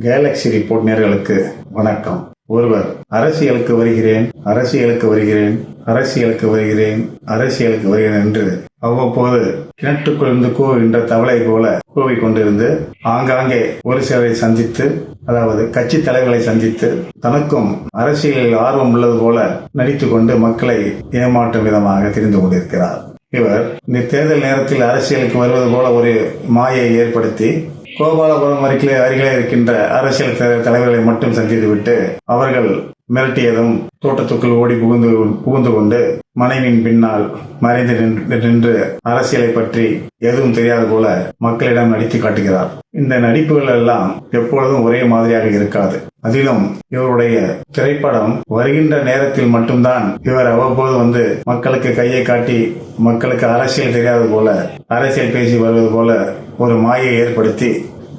Galaxy report நேயர்களுக்கு வணக்கம். ஒருவர் அரசியலுக்கு வருகிறேன் என்று அவ்வப்போது கிணற்றுக்குள்ளிருந்து கூவுகின்ற தவளை போல கூவிக்கொண்டிருந்து ஆங்காங்கே ஒரு சிலரை சந்தித்து, அதாவது கட்சி தலைவர்களை சந்தித்து, தனக்கும் அரசியலில் ஆர்வம் உள்ளது போல நடித்துக் கொண்டு மக்களை ஏமாற்றும் விதமாக தெரிந்து கொண்டிருக்கிறார். இவர் இந்த தேர்தல் நேரத்தில் அரசியலுக்கு வருவது போல ஒரு மாயை ஏற்படுத்தி கோபாலபுரம் அருகிலே இருக்கின்ற அரசியல் தலைவர்களை மட்டும் சந்தித்துவிட்டு அவர்கள் மிரட்டியதும் தோட்டத்துக்குள் ஓடி புகுந்து கொண்டு மனைவியின் பின்னால் மறைந்து நின்று அரசியலை பற்றி எதுவும் தெரியாத போல மக்களிடம் நடித்து காட்டுகிறார். இந்த நடிப்புகள் எல்லாம் எப்பொழுதும் ஒரே மாதிரியாக இருக்காது. அதிலும் இவருடைய திரைப்படம் வருகின்ற நேரத்தில் மட்டும்தான் இவர் அவ்வப்போது மக்களுக்கு கையை காட்டி மக்களுக்கு அரசியல் தெரியாத போல அரசியல் பேசி வருவது போல ஒரு மாயை ஏற்படுத்தி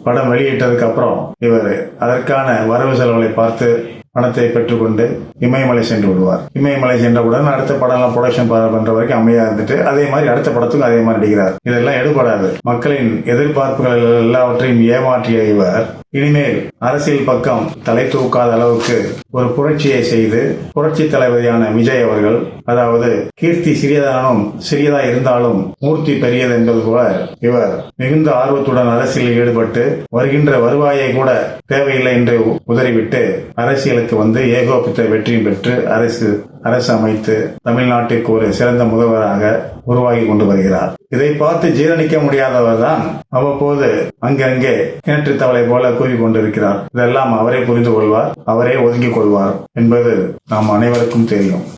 படம் வெளியிட்டதுக்கு அப்புறம் இவர் அதற்கான வரவு செலவுகளை பார்த்து பணத்தை பெற்றுக்கொண்டு இமயமலை சென்று விடுவார். இமயமலை சென்றவுடன் அடுத்த படம் எல்லாம் ப்ரொடக்ஷன் பண்ற வரைக்கும் அமையா இருந்துட்டு அதே மாதிரி அடுத்த படத்துக்கும் அதே மாதிரி நடிக்கிறார். இதெல்லாம் எடுபடாது. மக்களின் எதிர்பார்ப்புகள் எல்லாவற்றையும் ஏமாற்றிய இவர் இனிமேல் அரசியல் பக்கம் தலை தூக்காத அளவுக்கு ஒரு புரட்சியை செய்து, புரட்சி தளபதியான விஜய் அவர்கள், அதாவது கீர்த்தி சிறியதா இருந்தாலும் மூர்த்தி பெரியது என்பது போல இவர் மிகுந்த ஆர்வத்துடன் அரசியலில் ஈடுபட்டு வருகின்ற வருவாயை கூட தேவையில்லை என்று உதறிவிட்டு அரசியலுக்கு ஏகோபித்த வெற்றியும் பெற்று அரசு அமைத்து தமிழ்நாட்டிற்கு ஒரு சிறந்த முதல்வராக உருவாகி கொண்டு வருகிறார். இதை பார்த்து ஜீரணிக்க முடியாதவர் தான் அவ்வப்போது அங்கங்கே கிணற்று தவளை போல கூறிக்கொண்டிருக்கிறார். இதெல்லாம் அவரே புரிந்து கொள்வார், அவரே ஒதுங்கிக் கொள்வார் என்பது நாம் அனைவருக்கும் தெரியும்.